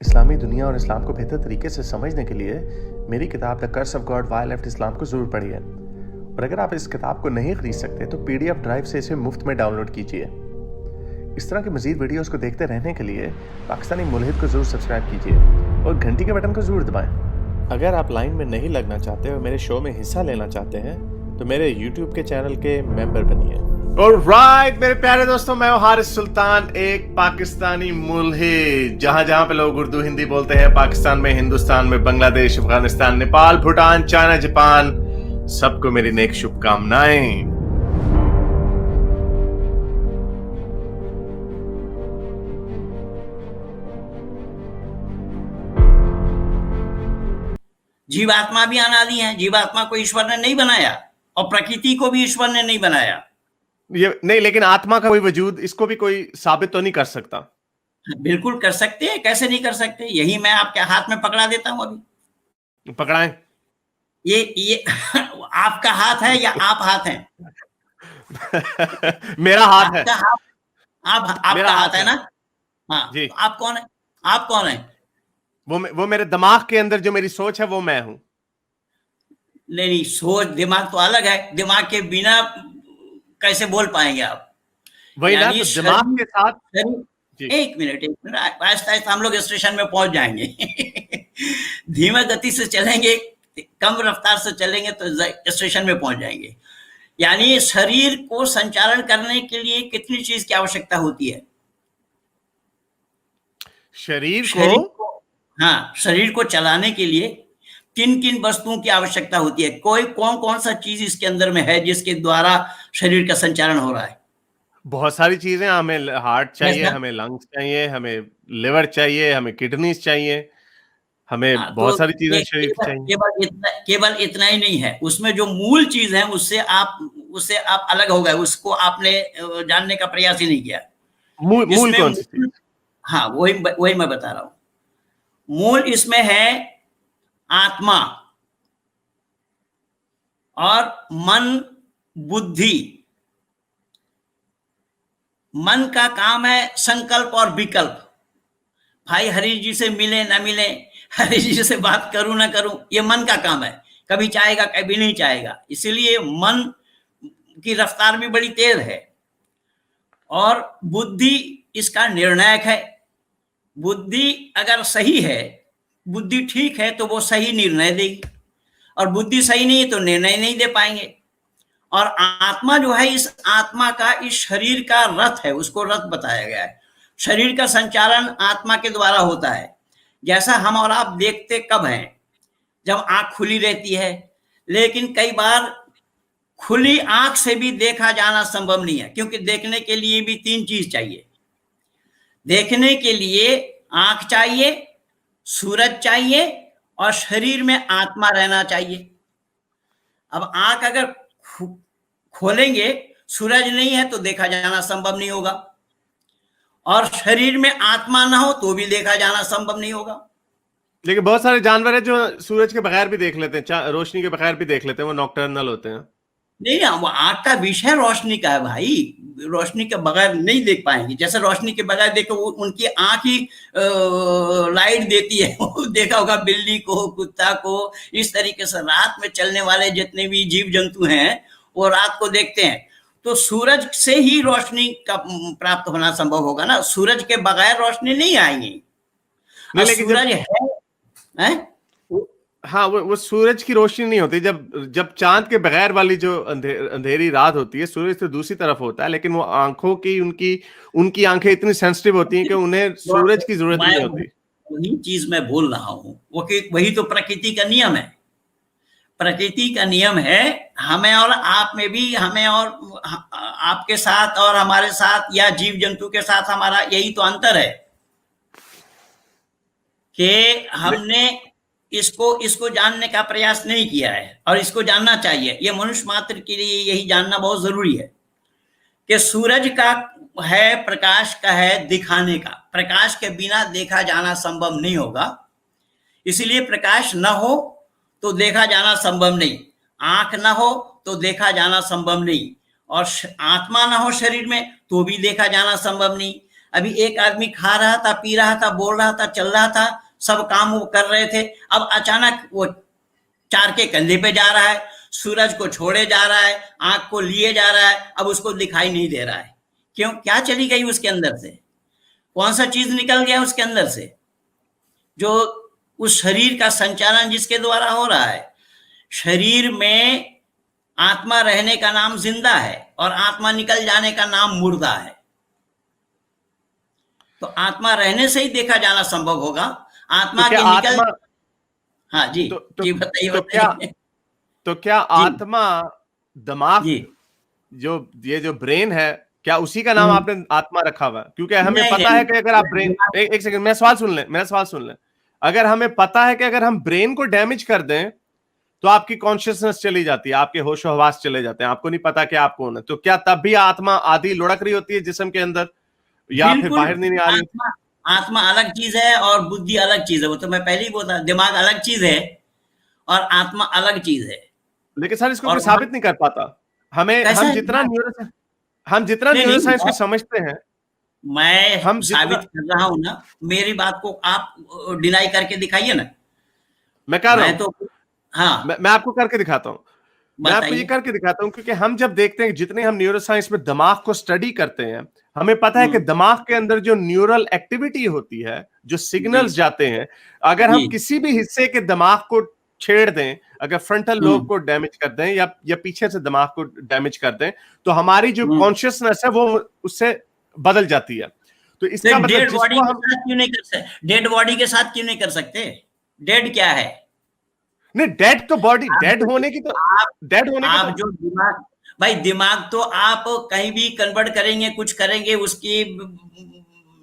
इस्लामी दुनिया और इस्लाम को बेहतर तरीके से समझने के लिए मेरी किताब the curse of God why left Islam को ज़रूर पढ़िए। और अगर आप इस किताब को नहीं खरीद सकते तो PDF ड्राइव से इसे मुफ्त में डाउनलोड कीजिए। इस तरह के मज़ीद वीडियोस को देखते रहने के लिए पाकिस्तानी मुल्हिद को ज़रूर सब्सक्राइब कीजिए और घंटी के बटन को ज़रूर दबाएं। अगर आप लाइन में नहीं लगना चाहते और मेरे शो में हिस्सा लेना चाहते हैं तो मेरे YouTube के चैनल के मेंबर बनिए। ऑलराइट मेरे प्यारे दोस्तों, मैं हूं हारिस सुल्तान, एक पाकिस्तानी मुल्हिद। जहां पे लोग उर्दू हिंदी बोलते हैं, पाकिस्तान में, हिंदुस्तान में, बांग्लादेश, अफगानिस्तान, नेपाल, भूटान, चाइना, जापान, सबको मेरी नेक शुभकामनाएं। जीवात्मा भी अनादि है। जीवात्मा को ईश्वर ने नहीं बनाया और प्रकृति को भी ईश्वर ने नहीं बनाया। ये नहीं, लेकिन आत्मा का कोई वजूद, इसको भी कोई साबित तो नहीं कर सकता। बिल्कुल कर सकते हैं, कैसे नहीं कर सकते। यही मैं आपके हाथ में पकड़ा देता हूं। अभी पकड़ाएं। ये आपका हाथ है या आप हाथ हैं? मेरा हाथ है। आपका हाथ, आपका हाथ है ना? हाँ जी। तो आप कौन है? आप कौन है? वो मेरे दिमाग के अंदर जो मेरी सोच है वो मैं हूं। नहीं, सोच दिमाग तो अलग है। दिमाग के बिना कैसे बोल पाएंगे आप? वही ना, तो दिमाग के साथ जी। एक मिनट आहिस्ता आहिस्ता हम लोग स्टेशन में पहुंच जाएंगे। धीमा गति से चलेंगे, कम रफ्तार से चलेंगे तो स्टेशन में पहुंच जाएंगे। यानी शरीर को संचालन करने के लिए कितनी चीज की आवश्यकता होती है? शरीर को हाँ, शरीर को चलाने के लिए किन किन वस्तुओं की आवश्यकता होती है? कौन कौन सा चीज इसके अंदर में है जिसके द्वारा शरीर का संचालन हो रहा है? बहुत सारी चीजें। हमें हार्ट चाहिए, हमें लंग्स चाहिए, हमें लिवर चाहिए, हमें किडनीज चाहिए, हमें बहुत सारी चीजें शरीर की चाहिए। केवल इतना ही नहीं है, उसमें जो मूल चीज है उससे आप अलग हो गए। उसको आपने जानने का प्रयास ही नहीं किया। मूल कौन सी चीज? हाँ, वही मैं बता रहा हूं। मूल इसमें है आत्मा और मन, बुद्धि। मन का काम है संकल्प और विकल्प। भाई हरीश जी से मिले ना मिले, हरीश जी से बात करूं ना करूं, ये मन का काम है। कभी चाहेगा, कभी नहीं चाहेगा। इसीलिए मन की रफ्तार भी बड़ी तेज है और बुद्धि इसका निर्णायक है। बुद्धि अगर सही है, बुद्धि ठीक है तो वो सही निर्णय देगी, और बुद्धि सही नहीं है तो निर्णय नहीं दे पाएंगे। और आत्मा जो है, इस आत्मा का, इस शरीर का रथ है, उसको रथ बताया गया है। शरीर का संचालन आत्मा के द्वारा होता है। जैसा हम और आप देखते कब हैं? जब आंख खुली रहती है। लेकिन कई बार खुली आंख से भी देखा जाना संभव नहीं है, क्योंकि देखने के लिए भी तीन चीज चाहिए। देखने के लिए आंख चाहिए, सूरज चाहिए और शरीर में आत्मा रहना चाहिए। अब आंख अगर खोलेंगे, सूरज नहीं है तो देखा जाना संभव नहीं होगा, और शरीर में आत्मा ना हो तो भी देखा जाना संभव नहीं होगा। लेकिन बहुत सारे जानवर है जो सूरज के बगैर भी देख लेते हैं, रोशनी के बगैर भी देख लेते हैं, वो नॉकटर्नल होते हैं। नहीं, वो आंख का विषय रोशनी का है भाई। रोशनी के बगैर नहीं देख पाएंगे। जैसे रोशनी के बगैर देखो, उनकी आंख ही लाइट देती है। देखा होगा बिल्ली को, कुत्ता को। इस तरीके से रात में चलने वाले जितने भी जीव जंतु हैं वो रात को देखते हैं। तो सूरज से ही रोशनी का प्राप्त होना संभव होगा ना। सूरज के बगैर रोशनी नहीं आएगी। लेकिन सूरज है? हाँ, वो सूरज की रोशनी नहीं होती। जब चांद के बगैर वाली जो अंधेरी रात होती है, सूरज तो दूसरी तरफ होता है, लेकिन वो आंखों की, उनकी आंखें इतनी सेंसिटिव होती हैं कि उन्हें सूरज की जरूरत नहीं होती। वही चीज मैं बोल रहा हूँ, वही तो प्रकृति का नियम है। प्रकृति का नियम है, हमें और आप में भी, हमें और आपके साथ और हमारे साथ, या जीव जंतु के साथ हमारा यही तो अंतर है कि हमने इसको जानने का प्रयास नहीं किया है, और इसको जानना चाहिए। ये मनुष्य मात्र के लिए यही जानना बहुत जरूरी है कि सूरज का है, प्रकाश का है दिखाने का। प्रकाश के बिना देखा जाना संभव नहीं होगा। इसलिए प्रकाश न हो तो देखा जाना संभव नहीं, आंख ना हो तो देखा जाना संभव नहीं, और आत्मा ना हो शरीर में तो भी देखा जाना संभव नहीं। अभी एक आदमी खा रहा था, पी रहा था, बोल रहा था, चल रहा था, सब काम वो कर रहे थे, अब अचानक वो 4 के कंधे पे जा रहा है, सूरज को छोड़े जा रहा है, आंख को लिए जा रहा है, अब उसको दिखाई नहीं दे रहा है। क्यों? क्या चली गई उसके अंदर से? कौन सा चीज निकल गया उसके अंदर से? जो उस शरीर का संचालन जिसके द्वारा हो रहा है। शरीर में आत्मा रहने का नाम जिंदा है और आत्मा निकल जाने का नाम मुर्दा है। तो आत्मा रहने से ही देखा जाना संभव होगा। आत्मा तो के निकल आत्मा हाँ जी, तो जी बताइए तो क्या बताइए। तो क्या जी आत्मा, दिमाग, जी ये जो ब्रेन है, क्या उसी का नाम आपने आत्मा रखा हुआ है? क्योंकि हमें नहीं पता नहीं है कि अगर आप ब्रेन, एक सेकंड, मेरा सवाल सुन लें। अगर हमें पता है कि अगर हम ब्रेन को डैमेज कर दें तो आपकी कॉन्शियसनेस चली जाती है, आपके होशो हवास चले जाते हैं, आपको नहीं पता कि आप कौन है, तो क्या तब भी आत्मा आधी लुढ़क रही होती है जिस्म के अंदर, या फिर बिल्कुल। बाहर नहीं आ रही? आत्मा आत्मा अलग चीज है और बुद्धि अलग चीज है। वो तो मैं पहले ही बोला, दिमाग अलग चीज है और आत्मा अलग चीज है। लेकिन सर इसको और कोई साबित नहीं कर पाता। हमें कैसा हम है जितना दिमाग? नहीं न्यूरो साइंस को नहीं, समझते हैं, मैं हम साबित जितना, कर रहा हूं ना। मेरी बात को आप डिनाई करके दिखाइए ना। मैं कह रहा मैं हूं, तो हाँ मैं आपको करके दिखाता हूं। मैं आपको ये बताइए। करके दिखाता हूं क्योंकि हम जब देखते हैं, जितने हम न्यूरो साइंस में दिमाग को स्टडी करते हैं, हमें पता है कि दिमाग के अंदर जो न्यूरल एक्टिविटी होती है, जो जी सिग्नल्स जाते हैं, अगर हम जी किसी भी हिस्से के दिमाग को छेड़ दें, अगर फ्रंटल लोब को डैमेज कर दें या पीछे से दिमाग को डैमेज कर दें, तो हमारी जो कॉन्शियसनेस है वो उससे बदल जाती है। तो इसका मतलब डेड बॉडी जिसको के हम, साथ क्यों नहीं कर सकते? डेड बॉडी के साथ क्यों नहीं कर सकते? डेड क्या है? नहीं, डेड तो बॉडी, आप डेड जो होने की तो, आप डेड होने की आप तो, जो दिमाग, भाई दिमाग तो आप कहीं भी कन्वर्ट करेंगे, कुछ करेंगे, उसकी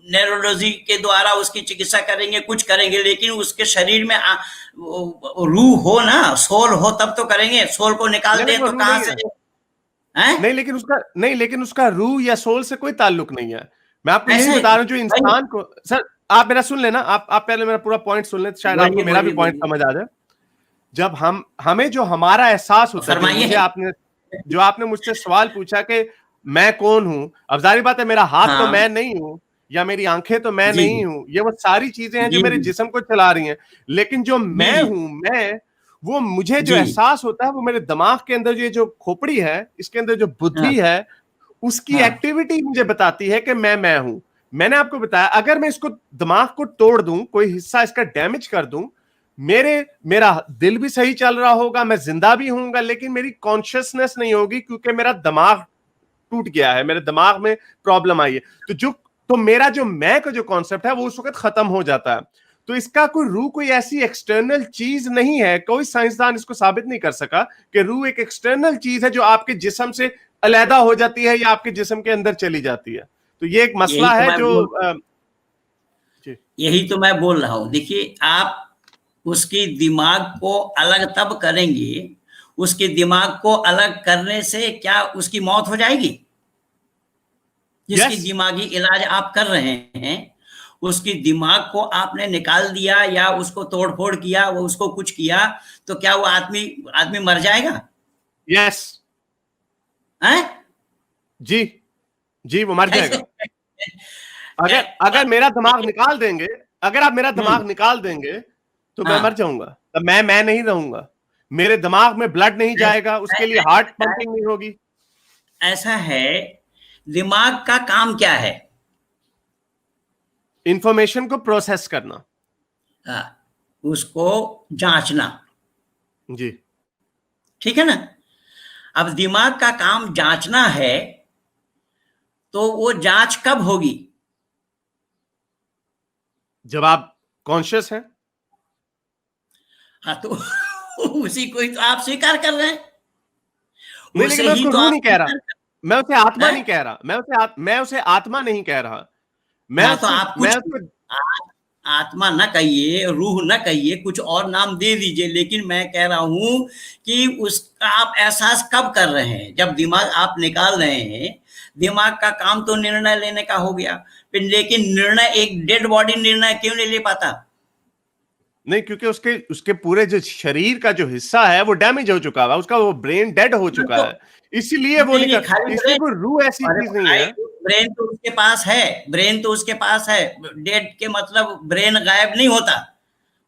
न्यूरोलॉजी के द्वारा उसकी चिकित्सा करेंगे, कुछ करेंगे, लेकिन उसके शरीर में रूह हो ना, सोल हो, तब तो करेंगे। सोल को निकाल नहीं दें वो तो रूह कहां नहीं से है। हैं? नहीं लेकिन उसका रूह या सोल से कोई ताल्लुक नहीं है। मैं आपको यही ऐसे बता रहा हूं, जो भाई इंसान को, सर आप मेरा सुन लेना, आप पहले मेरा पूरा पॉइंट सुन लें, शायद आपको बोलिए मेरा भी बोलिए पॉइंट बोलिए, समझ आ जाए। जब हमें जो हमारा एहसास होता है, फरमाइए। जो आपने मुझसे सवाल पूछा कि मैं कौन हूं, अब जाहिर बात है मेरा हाथ तो हाँ मैं नहीं हूं, या मेरी आंखें तो मैं जी नहीं हूं, ये वो सारी चीजें हैं जो जी मेरे जी जिस्म को चला रही हैं। लेकिन जो जी मैं जी हूं, वो मुझे जो जी एहसास होता है वो मेरे दिमाग के अंदर, जो खोपड़ी है, इसके अंदर जो हाँ बुद्धि है, उसकी हाँ एक्टिविटी मुझे बताती है कि मैं हूं। मैंने आपको बताया, अगर मैं इसको दिमाग को तोड़ दूं, कोई हिस्सा इसका डैमेज कर दूं, मेरा दिल भी सही चल रहा होगा, मैं जिंदा भी होऊंगा, लेकिन मेरी कॉन्शियसनेस नहीं होगी क्योंकि मेरा दिमाग टूट गया है, मेरे दिमाग में प्रॉब्लम आई है। तो मेरा जो मैं का जो कॉन्सेप्ट है वो उस वक्त खत्म हो जाता है। तो इसका कोई रूह कोई ऐसी एक्सटर्नल चीज नहीं है। कोई साइंसदान इसको साबित नहीं कर सका कि रूह एक एक्सटर्नल चीज है जो आपके जिस्म से अलहदा हो जाती है या आपके जिस्म के अंदर चली जाती है। तो ये एक यही मसला तो है मैं जो बोल जी। यही तो मैं बोल रहा हूं। देखिए, आप उसकी दिमाग को अलग तब करेंगे, उसके दिमाग को अलग करने से क्या उसकी मौत हो जाएगी? जिसकी यस, दिमागी इलाज आप कर रहे हैं, उसकी दिमाग को आपने निकाल दिया या उसको तोड़फोड़ किया, वो उसको कुछ किया, तो क्या वो आदमी आदमी मर जाएगा? यस, हैं? जी, जी वो मर कैसे? जाएगा। अगर अगर मेरा दिमाग निकाल देंगे, अगर आप मेरा हम्म दिमाग निकाल देंगे तो मैं मर हाँ जाऊंगा। तब मैं नहीं रहूंगा, मेरे दिमाग में ब्लड नहीं जाएगा, उसके लिए हार्ट पंपिंग नहीं होगी। ऐसा है, दिमाग का काम क्या है? इंफॉर्मेशन को प्रोसेस करना। हाँ, उसको जांचना। जी। ठीक है ना? अब दिमाग का काम जांचना है, तो वो जांच कब होगी? जब आप कॉन्शियस हैं। हाँ तो उसी को ही तो आप स्वीकार कर रहे हैं। नहीं, लेकिन उसे मैं ही उसको तो रूह आप नहीं कह रहा, स्वीकार कर मैं उसे आत्मा हैं। नहीं कह रहा, मैं उसे आत्मा नहीं कह रहा। हाँ तो आप मैं कुछ उसको आत्मा न कहिए, रूह न कहिए, कुछ और नाम दे दीजिए, लेकिन मैं कह रहा हूं कि उसका आप एहसास कब कर रहे हैं? जब दिमाग आप निकाल रहे हैं। दिमाग का काम तो निर्णय लेने का हो गया, लेकिन निर्णय एक डेड बॉडी निर्णय क्यों नहीं ले पाता? नहीं, क्योंकि उसके उसके पूरे जो शरीर का जो हिस्सा है वो डैमेज हो चुका है, उसका वो ब्रेन डेड हो हाँ, चुका तो है, इसीलिए वो नहीं नहीं निकल, खाली इसलिए ब्रेन। कोई रूह ऐसी अरे चीज नहीं भाई, है। ब्रेन तो उसके पास है, ब्रेन तो उसके पास है। डेड के मतलब ब्रेन गायब नहीं होता,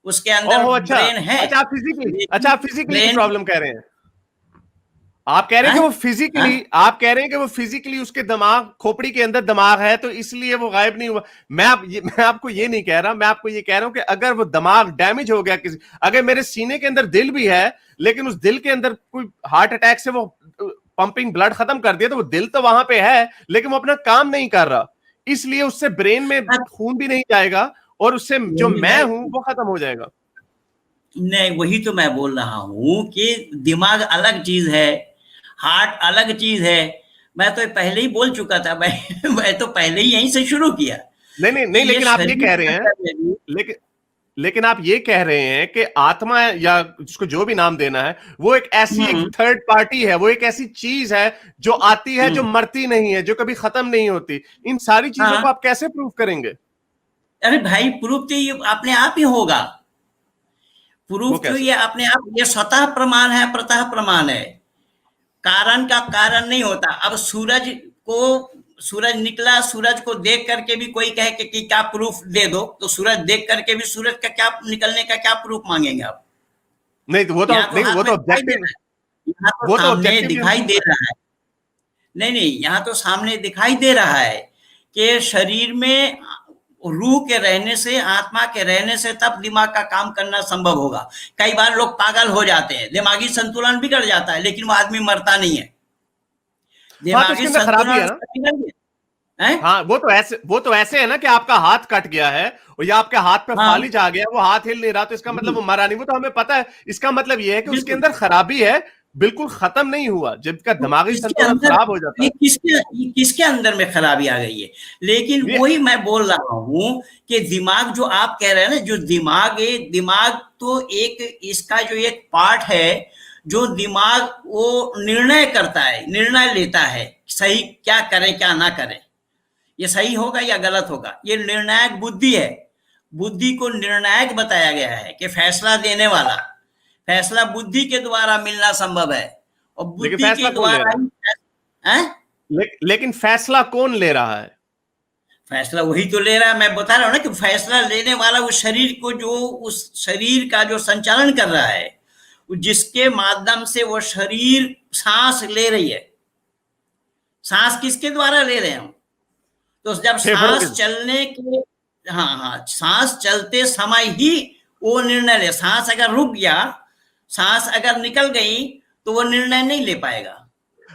उसके अंदर ओहो, अच्छा। ब्रेन है। अच्छा, आप फिजिकली, अच्छा, लेकिन आप फिजिकली की ब्रेन प्रॉब्लम कह रहे हैं। आप कह रहे हैं है, कि वो हाँ? फिजिकली, आप कह रहे हैं कि वो फिजिकली उसके दिमाग, खोपड़ी के अंदर दिमाग है तो इसलिए वो गायब नहीं हुआ। मैं आपको ये नहीं कह रहा, मैं आपको ये कह रहा हूं कि अगर वो दिमाग डैमेज हो गया किसी, अगर मेरे सीने के अंदर दिल भी है लेकिन उस दिल के अंदर कोई हार्ट अटैक से वो पंपिंग ब्लड खत्म कर दिया, तो वो दिल तो वहां पे है लेकिन वो अपना काम नहीं कर रहा, इसलिए उससे ब्रेन में हाँ, खून भी नहीं जाएगा और उससे जो वही मैं मैं हूं वो खत्म हो जाएगा। नहीं, वही तो मैं बोल रहा हूँ कि दिमाग अलग चीज है, हार्ट अलग चीज है। मैं तो पहले ही बोल चुका था, मैं तो पहले ही यहीं से शुरू किया नहीं नहीं कि नहीं, ये लेकिन आप ये शरीर कह के रहे हैं, अंदर में भी। लेकिन लेकिन आप ये कह रहे हैं कि आत्मा, या उसको जो भी नाम देना है, वो एक ऐसी एक हम्म थर्ड पार्टी है, वो एक ऐसी चीज है जो आती है, जो हम्म मरती नहीं है, जो कभी खत्म नहीं होती। इन सारी चीजों को हाँ, आप कैसे प्रूव करेंगे? अरे भाई, प्रूफ तो ये अपने आप ही होगा। वो प्रूफ तो कैसे? ये अपने आप, ये स्वतः प्रमाण है, प्रतः प्रमाण है। कारण का कारण नहीं होता। अब को सूरज निकला, सूरज को देख करके भी कोई कहे कि क्या प्रूफ दे दो, तो सूरज देख करके भी सूरज का क्या निकलने का क्या प्रूफ मांगेंगे आप? नहीं, तो वो तो यहाँ तो नहीं, हाथ वो में तो दिखाई दे ऑब्जेक्टिव, रहा है, यहाँ तो वो तो सामने ऑब्जेक्टिवली हम दिखाई प्रूव दे कर। रहा है। नहीं नहीं, यहाँ तो सामने दिखाई दे रहा है कि शरीर में रूह के रहने से, आत्मा के रहने से तब दिमाग का काम करना संभव होगा। कई बार लोग पागल हो जाते हैं, दिमागी संतुलन बिगड़ जाता है, लेकिन वो आदमी मरता नहीं है। हाँ, तो दिमागी उसके अंदर खराबी संतुलन है ना। उसका बिगड़ गया है। हाँ, वो तो ऐसे है ना कि आपका हाथ कट गया है और या आपके हाथ पे हाँ, फालिज आ गया, वो हाथ हिल नहीं रहा, तो इसका मतलब जी, वो मरा नहीं, वो तो हमें पता है। इसका मतलब ये है कि उसके बिल्कुल। अंदर खराबी है, बिल्कुल खत्म नहीं हुआ। जब का तो दिमागी इसके संतुलन अंदर खराब हो जाता है, ये किसके अंदर में खराबी आ गई है? लेकिन ये वही मैं बोल रहा हूं कि दिमाग जो आप कह रहे हैं ना, जो दिमाग है, दिमाग तो एक इसका जो एक पार्ट है, जो दिमाग वो निर्णय करता है, निर्णय लेता है, सही क्या करे क्या ना करे, ये सही होगा या गलत होगा, ये निर्णायक बुद्धि है। बुद्धि को निर्णायक बताया गया है कि फैसला देने वाला। फैसला बुद्धि के द्वारा मिलना संभव है, और लेकिन बुद्धि फैसला के कौन ले द्वारा रहा ही है। है? लेकिन फैसला कौन ले रहा है? फैसला वही तो ले रहा है, मैं बता रहा हूं ना कि फैसला लेने वाला उस शरीर को, जो उस शरीर का जो संचालन कर रहा है, जिसके माध्यम से वो शरीर सांस ले रही है। सांस किसके द्वारा ले रहे हैं? तो जब फेफड़ों के। सांस चलने के, हाँ हाँ, सांस चलते समय ही वो निर्णय ले। सांस अगर रुक गया, सांस अगर निकल गई, तो वो निर्णय नहीं ले पाएगा।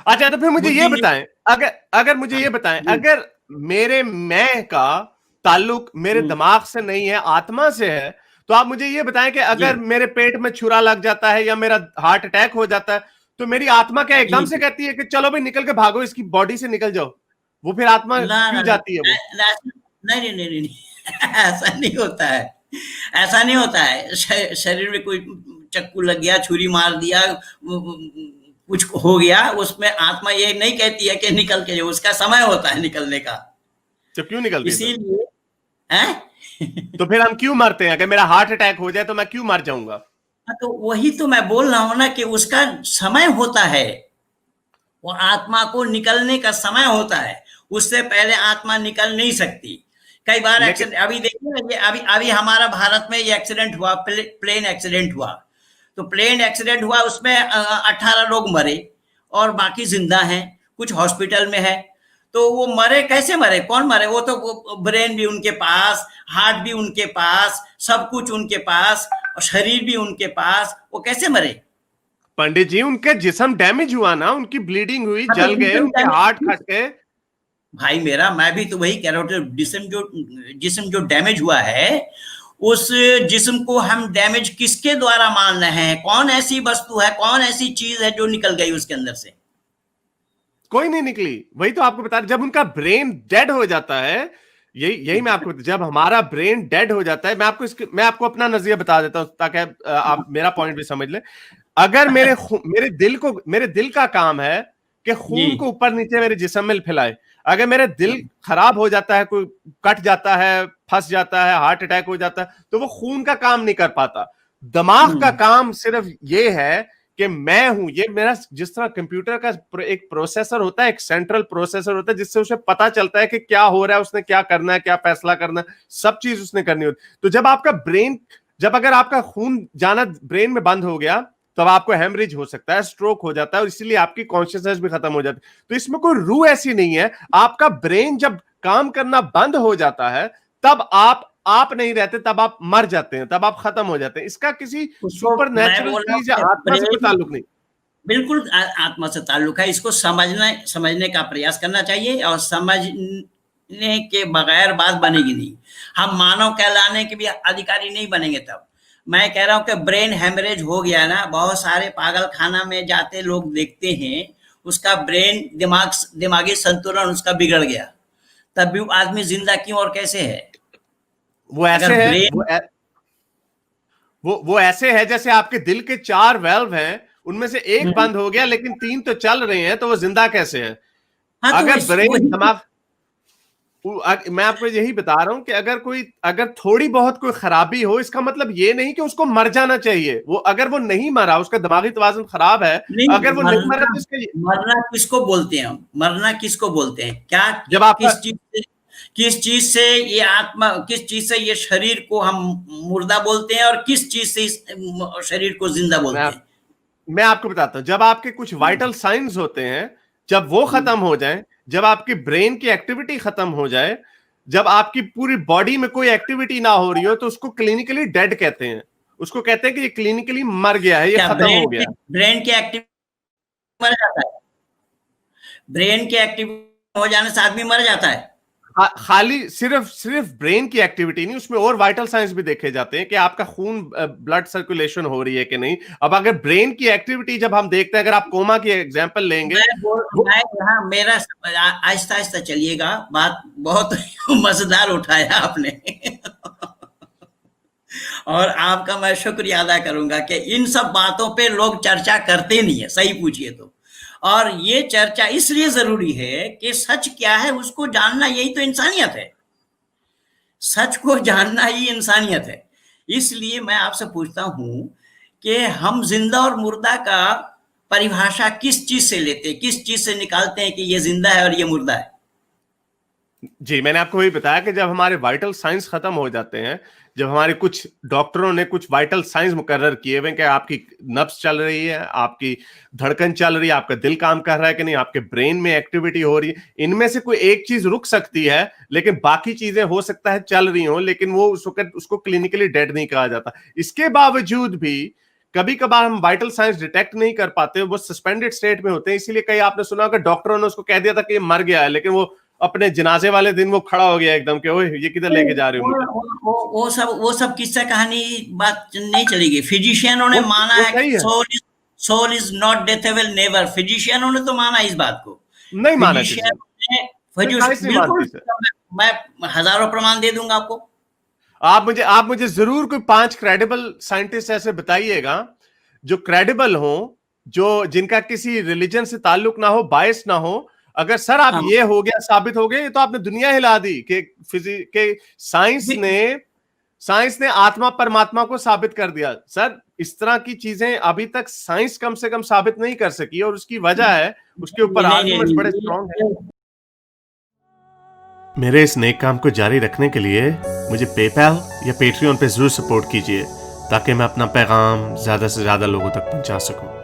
अच्छा, तो फिर मुझे ये बुद्धि नहीं। बताएं, अगर अगर मुझे ये बताएं, जी। अगर मेरे मैं का ताल्लुक मेरे हम्म, दिमाग से नहीं है, आत्मा से है, तो आप मुझे ये बताएं कि जी अगर मेरे पेट में छुरा लग जाता है या मेरा हार्ट अटैक हो जाता है, तो मेरी आत्मा क्या एकदम जी से जी। कहती है कि चलो भाई निकल के भागो, इसकी बॉडी से निकल जाओ? वो फिर आत्मा ना ना क्यों ना, जाती है वो? नहीं नहीं नहीं नहीं नहीं। ऐसा नहीं होता है, ऐसा नहीं होता है। शरीर में कोई चक्कू लग गया, छुरी मार दिया, कुछ हो गया, उसमें आत्मा ये नहीं कहती है कि निकल के जाओ, उसका समय होता है निकलने का। तो क्यों निकलती है फिर? इसीलिए है। तो फिर हम क्यों मरते हैं? अगर मेरा हार्ट अटैक हो जाए तो मैं क्यों मर जाऊंगा? तो वही तो मैं बोल रहा हूं ना कि उसका समय होता है, वो आत्मा को निकलने का समय होता है। उससे पहले आत्मा निकल नहीं सकती। कई बार लेकिन एक्सीडेंट, अभी देखिए ना, ये अभी अभी हमारा भारत में ये एक्सीडेंट हुआ, प्लेन एक्सीडेंट हुआ। तो प्लेन एक्सीडेंट हुआ, उसमें 18 लोग मरे और बाकी जिंदा हैं, कुछ हॉस्पिटल में है। तो वो मरे कैसे मरे, कौन मरे? वो तो ब्रेन भी उनके पास, हार्ट भी उनके पास, सब कुछ उनके पास, और शरीर भी उनके पास, वो कैसे मरे? पंडित जी, उनके जिस्म डैमेज हुआ ना, उनकी ब्लीडिंग हुई, हाँ, तो जल गए, उनके हार्ट खट गए। भाई मेरा, मैं भी तो वही कह रहा हूँ, जिस्म जो डैमेज हुआ है, उस जिस्म को हम डैमेज किसके द्वारा मान रहे हैं? कौन ऐसी वस्तु है, कौन ऐसी चीज है जो निकल गई उसके अंदर से? कोई नहीं निकली। वही तो आपको बता रहा, जब उनका ब्रेन डेड हो जाता है, यही यही मैं आपको, जब हमारा ब्रेन डेड हो जाता है, मैं आपको अपना नजरिया बता देता हूं ताकि आप मेरा पॉइंट भी समझ ले। अगर मेरे दिल का काम है कि जी खून को ऊपर नीचे मेरे जिस्म में फैलाए, अगर मेरा दिल खराब हो जाता है, कोई कट जाता है, फंस जाता है, हार्ट अटैक हो जाता है, तो वो खून का काम नहीं कर पाता। दिमाग का काम सिर्फ ये है कि मैं हूं, ये मेरा, जिस तरह कंप्यूटर का एक प्रोसेसर होता है, एक सेंट्रल प्रोसेसर होता है, जिससे उसे पता चलता है कि क्या हो रहा है, उसने क्या करना है, क्या फैसला करना है, सब चीज उसने करनी होती। तो जब आपका ब्रेन, जब अगर आपका खून जाना ब्रेन में बंद हो गया, तब आपको हेमरेज हो सकता है, स्ट्रोक हो जाता है, और इसीलिए आपकी कॉन्शियसनेस भी खत्म हो जाती है। तो इसमें कोई रूह ऐसी नहीं है। आपका ब्रेन जब काम करना बंद हो जाता है, तब आप नहीं रहते, तब आप मर जाते हैं, तब आप खत्म हो जाते हैं। इसका किसी सुपर नेचुरल चीज या आत्मा से कोई ताल्लुक नहीं। बिल्कुल आत्मा से ताल्लुक है। इसको समझने का प्रयास करना चाहिए, और समझने के बगैर बात बनेगी नहीं। हम मानव कहलाने के भी अधिकारी नहीं बनेंगे तब। मैं कह रहा हूं कि ब्रेन हेमरेज हो गया ना, बहुत सारे पागल खाना में जाते लोग देखते हैं, उसका ब्रेन दिमागी संतुलन उसका बिगड़ गया, तब भी आदमी जिंदा क्यों और कैसे है? वो ऐसे है, वो ऐसे है जैसे आपके दिल के 4 वेल्व हैं, उनमें से एक बंद हो गया, लेकिन 3 तो चल रहे हैं, तो वो जिंदा कैसे है? हाँ, अगर ब्रेन, दिमाग, मैं आपको यही बता रहा हूं कि अगर थोड़ी बहुत कोई खराबी हो, इसका मतलब ये नहीं कि उसको मर जाना चाहिए। वो अगर वो नहीं मरा, उसका दिमागी तवाज़ुन खराब है, अगर वो नहीं मरा, तो इसका मरना किसको बोलते हैं हम? मरना किसको बोलते हैं? क्या जब आपका, किस चीज से ये आत्मा, किस चीज से ये शरीर को हम मुर्दा बोलते हैं, और किस चीज से इस शरीर को जिंदा बोलते हैं? मैं आपको बताता हूं। जब आपके कुछ वाइटल साइंस होते हैं, जब वो खत्म हो जाएं, जब आपकी ब्रेन की एक्टिविटी खत्म हो जाए, जब आपकी पूरी बॉडी में कोई एक्टिविटी ना हो रही हो, तो उसको क्लिनिकली डेड कहते हैं। उसको कहते हैं कि ये क्लिनिकली मर गया है, ये खत्म हो गया। ब्रेन के एक्टिव मर जाता है? ब्रेन के एक्टिव हो जाने से आदमी मर जाता है? खाली सिर्फ ब्रेन की एक्टिविटी नहीं, उसमें और वाइटल साइंस भी देखे जाते हैं कि आपका खून, ब्लड सर्कुलेशन हो रही है कि नहीं। अब अगर ब्रेन की एक्टिविटी जब हम देखते हैं, अगर आप कोमा की एग्जांपल लेंगे, यहाँ मेरा आहिस्ता आहिस्ता चलिएगा, बात बहुत मजेदार उठाया आपने। और आपका मैं शुक्रिया अदा करूंगा कि इन सब बातों पे लोग चर्चा करते नहीं है, सही पूछिए तो। और ये चर्चा इसलिए जरूरी है कि सच क्या है उसको जानना, यही तो इंसानियत है। सच को जानना ही इंसानियत है। इसलिए मैं आपसे पूछता हूं कि हम जिंदा और मुर्दा का परिभाषा किस चीज से लेते हैं, किस चीज से निकालते हैं कि ये जिंदा है और ये मुर्दा है? जी, मैंने आपको वही बताया कि जब हमारे वाइटल साइंस खत्म हो जाते हैं, जब हमारे कुछ डॉक्टरों ने कुछ वाइटल साइंस मुकर्रर किए हुए कि आपकी नब्ज चल रही है, आपकी धड़कन चल रही है, आपका दिल काम कर रहा है कि नहीं, आपके ब्रेन में एक्टिविटी हो रही है, इनमें से कोई एक चीज रुक सकती है, लेकिन बाकी चीजें हो सकता है चल रही हो, लेकिन वो उस वक्त उसको क्लिनिकली डेड नहीं कहा जाता। इसके बावजूद भी कभी कभार हम वाइटल साइंस डिटेक्ट नहीं कर पाते, वो सस्पेंडेड स्टेट में होते हैं। इसीलिए कई आपने सुना कि डॉक्टरों ने उसको कह दिया था कि ये मर गया है, लेकिन वो अपने जनाजे वाले दिन वो खड़ा हो गया एकदम कि ओए ये किधर लेके जा रहे हो। वो सब किस्सा कहानी बात नहीं चलेगी। फिजिशियनों ने माना है कि सोल इज नॉट डेथेबल नेवर। फिजिशियनों ने तो माना इस बात को, नहीं माना। बिल्कुल, मैं हजारों प्रमाण दे दूंगा आपको। आप मुझे जरूर कोई 5 क्रेडिबल साइंटिस्ट ऐसे बताइएगा जो क्रेडिबल हो, जो जिनका किसी रिलीजन से ताल्लुक ना हो, बायस ना हो। अगर सर आप ये हो गया, साबित हो गए, तो आपने दुनिया हिला दी कि साइंस ने आत्मा परमात्मा को साबित कर दिया। सर इस तरह की चीजें अभी तक साइंस कम से कम साबित नहीं कर सकी, और उसकी वजह है उसके ऊपर आर्गुमेंट्स बड़े स्ट्रांग हैं। मेरे इस नेक काम को जारी रखने के लिए मुझे पेपैल या पेट्रियन पे जरूर सपोर्ट कीजिए, ताकि मैं अपना पैगाम ज्यादा से ज्यादा लोगों तक पहुंचा सकूं।